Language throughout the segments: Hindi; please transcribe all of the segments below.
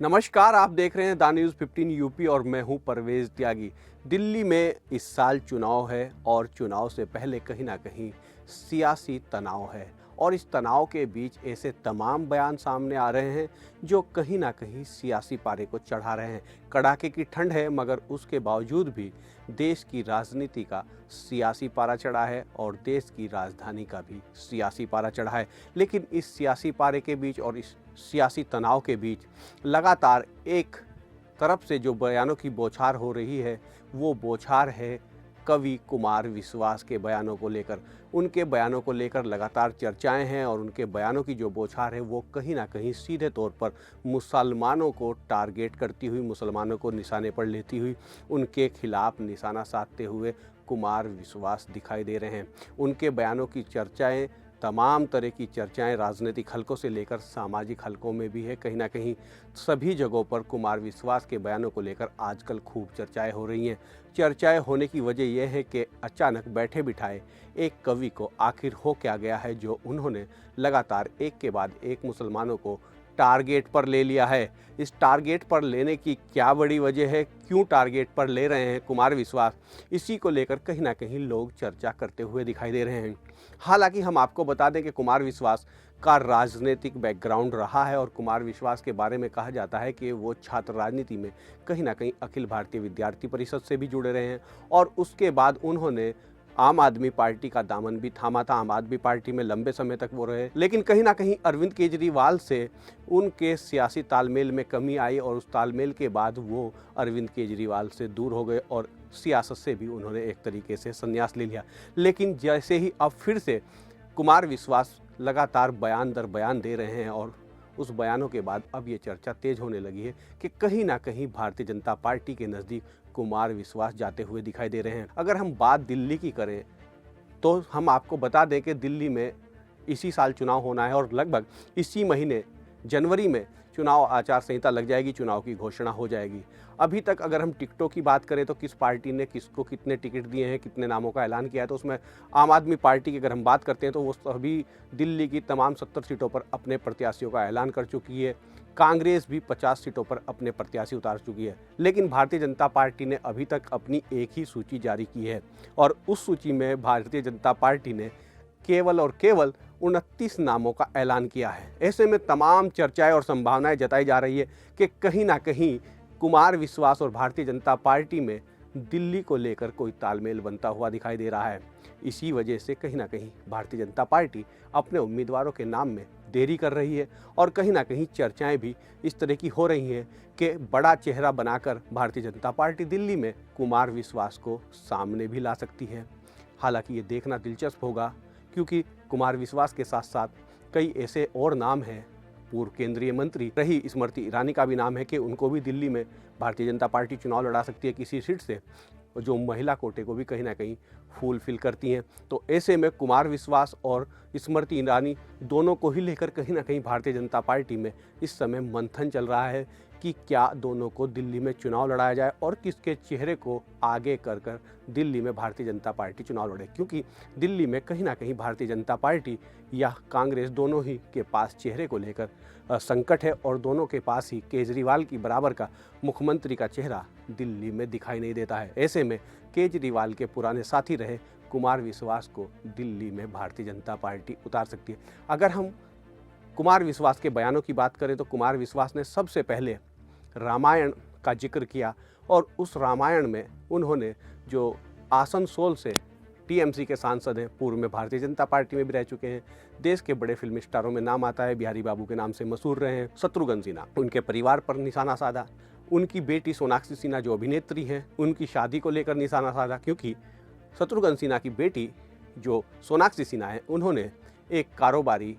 नमस्कार, आप देख रहे हैं द न्यूज़ 15 यूपी और मैं हूं परवेज त्यागी। दिल्ली में इस साल चुनाव है और चुनाव से पहले कहीं ना कहीं सियासी तनाव है और इस तनाव के बीच ऐसे तमाम बयान सामने आ रहे हैं जो कहीं ना कहीं सियासी पारे को चढ़ा रहे हैं। कड़ाके की ठंड है मगर उसके बावजूद भी देश की राजनीति का सियासी पारा चढ़ा है और देश की राजधानी का भी सियासी पारा चढ़ा है। लेकिन इस सियासी पारे के बीच और इस सियासी तनाव के बीच लगातार एक तरफ से जो बयानों की बौछार हो रही है वो बौछार है कवि कुमार विश्वास के बयानों को लेकर। उनके बयानों को लेकर लगातार चर्चाएं हैं और उनके बयानों की जो बौछार है वो कहीं ना कहीं सीधे तौर पर मुसलमानों को टारगेट करती हुई, मुसलमानों को निशाने पर लेती हुई उनके खिलाफ निशाना साधते हुए कुमार विश्वास दिखाई दे रहे हैं। उनके बयानों की चर्चाएं, तमाम तरह की चर्चाएं राजनीतिक हलकों से लेकर सामाजिक हलकों में भी है। कहीं ना कहीं सभी जगहों पर कुमार विश्वास के बयानों को लेकर आजकल खूब चर्चाएं हो रही हैं। चर्चाएं होने की वजह यह है कि अचानक बैठे बिठाए एक कवि को आखिर हो क्या गया है जो उन्होंने लगातार एक के बाद एक मुसलमानों को टारगेट पर ले लिया है। इस टारगेट पर लेने की क्या बड़ी वजह है, क्यों टारगेट पर ले रहे हैं कुमार विश्वास, इसी को लेकर कहीं ना कहीं लोग चर्चा करते हुए दिखाई दे रहे हैं। हालांकि हम आपको बता दें कि कुमार विश्वास का राजनीतिक बैकग्राउंड रहा है और कुमार विश्वास के बारे में कहा जाता है कि वो छात्र राजनीति में कहीं ना कहीं अखिल भारतीय विद्यार्थी परिषद से भी जुड़े रहे हैं और उसके बाद उन्होंने आम आदमी पार्टी का दामन भी थामा था। आम आदमी पार्टी में लंबे समय तक वो रहे, लेकिन कहीं ना कहीं अरविंद केजरीवाल से उनके सियासी तालमेल में कमी आई और उस तालमेल के बाद वो अरविंद केजरीवाल से दूर हो गए और सियासत से भी उन्होंने एक तरीके से संन्यास ले लिया। लेकिन जैसे ही अब फिर से कुमार विश्वास लगातार बयान दर बयान दे रहे हैं और उस बयानों के बाद अब ये चर्चा तेज होने लगी है कि कहीं ना कहीं भारतीय जनता पार्टी के नज़दीक कुमार विश्वास जाते हुए दिखाई दे रहे हैं। अगर हम बात दिल्ली की करें तो हम आपको बता दें कि दिल्ली में इसी साल चुनाव होना है और लगभग इसी महीने जनवरी में चुनाव आचार संहिता लग जाएगी, चुनाव की घोषणा हो जाएगी। अभी तक अगर हम टिकटों की बात करें तो किस पार्टी ने किसको कितने टिकट दिए हैं, कितने नामों का ऐलान किया है, तो उसमें आम आदमी पार्टी की अगर हम बात करते हैं तो वो सभी दिल्ली की तमाम 70 सीटों पर अपने प्रत्याशियों का ऐलान कर चुकी है। कांग्रेस भी 50 सीटों पर अपने प्रत्याशी उतार चुकी है। लेकिन भारतीय जनता पार्टी ने अभी तक अपनी एक ही सूची जारी की है और उस सूची में भारतीय जनता पार्टी ने केवल और केवल 29 नामों का ऐलान किया है। ऐसे में तमाम चर्चाएं और संभावनाएं जताई जा रही है कि कहीं ना कहीं कुमार विश्वास और भारतीय जनता पार्टी में दिल्ली को लेकर कोई तालमेल बनता हुआ दिखाई दे रहा है। इसी वजह से कहीं ना कहीं भारतीय जनता पार्टी अपने उम्मीदवारों के नाम में देरी कर रही है और कहीं ना कहीं चर्चाएं भी इस तरह की हो रही हैं कि बड़ा चेहरा बनाकर भारतीय जनता पार्टी दिल्ली में कुमार विश्वास को सामने भी ला सकती है। हालांकि ये देखना दिलचस्प होगा क्योंकि कुमार विश्वास के साथ साथ कई ऐसे और नाम हैं। पूर्व केंद्रीय मंत्री रही स्मृति ईरानी का भी नाम है कि उनको भी दिल्ली में भारतीय जनता पार्टी चुनाव लड़ा सकती है किसी सीट से, जो महिला कोटे को भी कहीं ना कहीं फुलफिल करती हैं। तो ऐसे में कुमार विश्वास और स्मृति ईरानी दोनों को ही लेकर कहीं ना कहीं भारतीय जनता पार्टी में इस समय मंथन चल रहा है कि क्या दोनों को दिल्ली में चुनाव लड़ाया जाए और किसके चेहरे को आगे कर कर दिल्ली में भारतीय जनता पार्टी चुनाव लड़े। क्योंकि दिल्ली में कहीं ना कहीं भारतीय जनता पार्टी या कांग्रेस दोनों ही के पास चेहरे को लेकर संकट है और दोनों के पास ही केजरीवाल की बराबर का मुख्यमंत्री का चेहरा दिल्ली में दिखाई नहीं देता है। ऐसे में केजरीवाल के पुराने साथी रहे कुमार विश्वास को दिल्ली में भारतीय जनता पार्टी उतार सकती है। अगर हम कुमार विश्वास के बयानों की बात करें तो कुमार विश्वास ने सबसे पहले रामायण का जिक्र किया और उस रामायण में उन्होंने जो आसनसोल से टीएमसी के सांसद हैं, पूर्व में भारतीय जनता पार्टी में भी रह चुके हैं, देश के बड़े फिल्मी स्टारों में नाम आता है, बिहारी बाबू के नाम से मशहूर रहे हैं, शत्रुघ्न सिन्हा, उनके परिवार पर निशाना साधा। उनकी बेटी सोनाक्षी सिन्हा जो अभिनेत्री हैं उनकी शादी को लेकर निशाना साधा क्योंकि शत्रुघ्न सिन्हा की बेटी जो सोनाक्षी सिन्हा है उन्होंने एक कारोबारी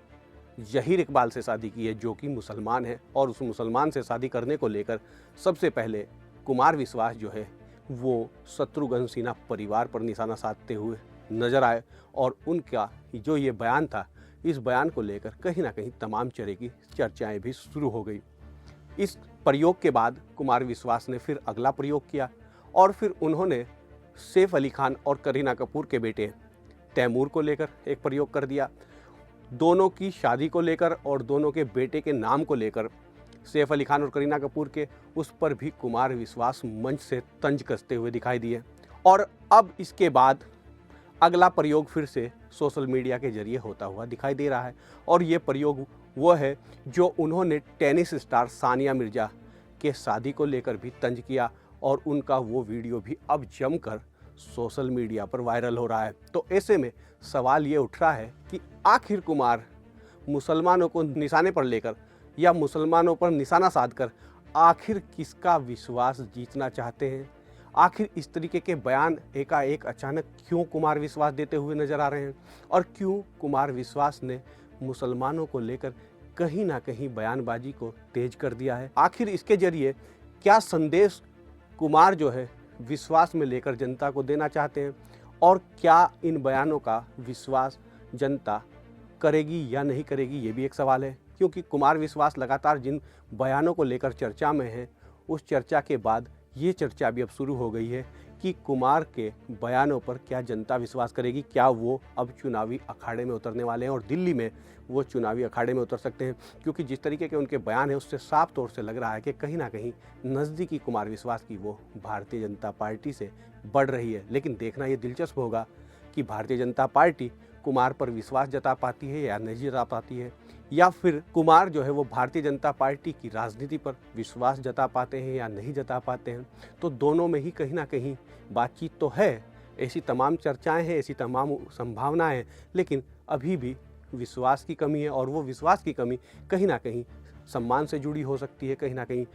जहीर इकबाल से शादी की है जो कि मुसलमान है और उस मुसलमान से शादी करने को लेकर सबसे पहले कुमार विश्वास जो है वो शत्रुघ्न सिन्हा परिवार पर निशाना साधते हुए नजर आए और उनका जो ये बयान था, इस बयान को लेकर कहीं ना कहीं तमाम तरह की चर्चाएं भी शुरू हो गई। इस प्रयोग के बाद कुमार विश्वास ने फिर अगला प्रयोग किया और फिर उन्होंने सैफ अली खान और करीना कपूर के बेटे तैमूर को लेकर एक प्रयोग कर दिया। दोनों की शादी को लेकर और दोनों के बेटे के नाम को लेकर सैफ अली खान और करीना कपूर के, उस पर भी कुमार विश्वास मंच से तंज कसते हुए दिखाई दिए। और अब इसके बाद अगला प्रयोग फिर से सोशल मीडिया के जरिए होता हुआ दिखाई दे रहा है, और ये प्रयोग वो है जो उन्होंने टेनिस स्टार सानिया मिर्जा के शादी को लेकर भी तंज किया, और उनका वो वीडियो भी अब जमकर सोशल मीडिया पर वायरल हो रहा है। तो ऐसे में सवाल ये उठ रहा है कि आखिर कुमार मुसलमानों को निशाने पर लेकर या मुसलमानों पर निशाना साधकर आखिर किसका विश्वास जीतना चाहते हैं? आखिर इस तरीके के बयान एकाएक अचानक क्यों कुमार विश्वास देते हुए नजर आ रहे हैं, और क्यों कुमार विश्वास ने मुसलमानों को लेकर कहीं ना कहीं बयानबाजी को तेज कर दिया है? आखिर इसके जरिए क्या संदेश कुमार जो है विश्वास में लेकर जनता को देना चाहते हैं, और क्या इन बयानों का विश्वास जनता करेगी या नहीं करेगी, ये भी एक सवाल है। क्योंकि कुमार विश्वास लगातार जिन बयानों को लेकर चर्चा में है, उस चर्चा के बाद ये चर्चा भी अब शुरू हो गई है कि कुमार के बयानों पर क्या जनता विश्वास करेगी, क्या वो अब चुनावी अखाड़े में उतरने वाले हैं और दिल्ली में वो चुनावी अखाड़े में उतर सकते हैं। क्योंकि जिस तरीके के उनके बयान हैं उससे साफ तौर से लग रहा है कि कहीं ना कहीं नज़दीकी कुमार विश्वास की वो भारतीय जनता पार्टी से बढ़ रही है। लेकिन देखना ये दिलचस्प होगा कि भारतीय जनता पार्टी कुमार पर विश्वास जता पाती है या नहीं जता पाती है, या फिर कुमार जो है वो भारतीय जनता पार्टी की राजनीति पर विश्वास जता पाते हैं या नहीं जता पाते हैं। तो दोनों में ही कहीं ना कहीं बातचीत तो है, ऐसी तमाम चर्चाएं हैं, ऐसी तमाम संभावनाएं हैं, लेकिन अभी भी विश्वास की कमी है, और वो विश्वास की कमी कहीं ना कहीं सम्मान से जुड़ी हो सकती है, कहीं ना कहीं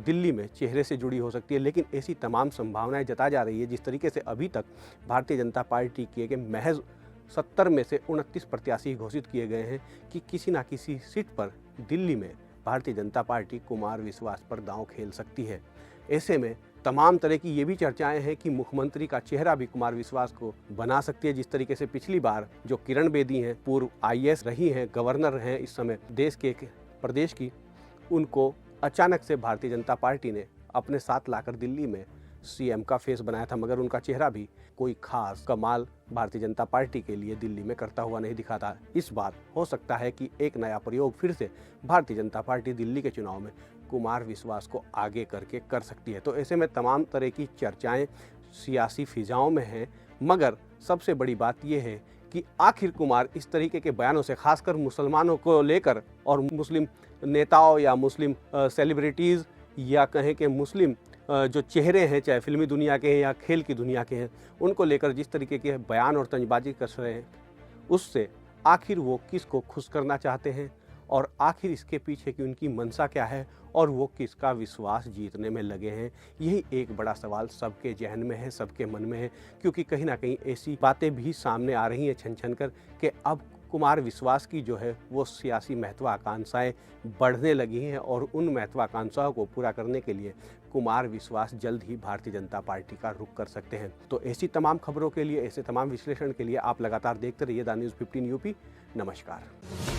दिल्ली में चेहरे से जुड़ी हो सकती है। लेकिन ऐसी तमाम संभावनाएं जता जा रही है, जिस तरीके से अभी तक भारतीय जनता पार्टी के महज 70 में से 29 प्रत्याशी घोषित किए गए हैं कि किसी ना किसी सीट पर दिल्ली में भारतीय जनता पार्टी कुमार विश्वास पर दांव खेल सकती है। ऐसे में तमाम तरह की ये भी चर्चाएं हैं कि मुख्यमंत्री का चेहरा भी कुमार विश्वास को बना सकती है। जिस तरीके से पिछली बार जो किरण बेदी हैं, पूर्व IAS रही हैं, गवर्नर हैं इस समय देश के प्रदेश की, उनको अचानक से भारतीय जनता पार्टी ने अपने साथ लाकर दिल्ली में CM का फेस बनाया था, मगर उनका चेहरा भी कोई खास कमाल भारतीय जनता पार्टी के लिए दिल्ली में करता हुआ नहीं दिखा था। इस बार हो सकता है कि एक नया प्रयोग फिर से भारतीय जनता पार्टी दिल्ली के चुनाव में कुमार विश्वास को आगे करके कर सकती है। तो ऐसे में तमाम तरह की चर्चाएं सियासी फिजाओं में हैं, मगर सबसे बड़ी बात यह है कि आखिर कुमार इस तरीके के बयानों से, खासकर मुसलमानों को लेकर और मुस्लिम नेताओं या मुस्लिम सेलिब्रिटीज़ या कहें कि मुस्लिम जो चेहरे हैं, चाहे फिल्मी दुनिया के हैं या खेल की दुनिया के हैं, उनको लेकर जिस तरीके के बयान और तंजबाजी कर रहे हैं, उससे आखिर वो किसको खुश करना चाहते हैं, और आखिर इसके पीछे की उनकी मंशा क्या है, और वो किसका विश्वास जीतने में लगे हैं। यही एक बड़ा सवाल सबके जहन में है, सबके मन में है। क्योंकि कहीं ना कहीं ऐसी बातें भी सामने आ रही हैं छन छन कर कि अब कुमार विश्वास की जो है वो सियासी महत्वाकांक्षाएं बढ़ने लगी हैं, और उन महत्वाकांक्षाओं को पूरा करने के लिए कुमार विश्वास जल्द ही भारतीय जनता पार्टी का रुख कर सकते हैं। तो ऐसी तमाम खबरों के लिए, ऐसे तमाम विश्लेषण के लिए आप लगातार देखते रहिए द न्यूज़ 15 UP। नमस्कार।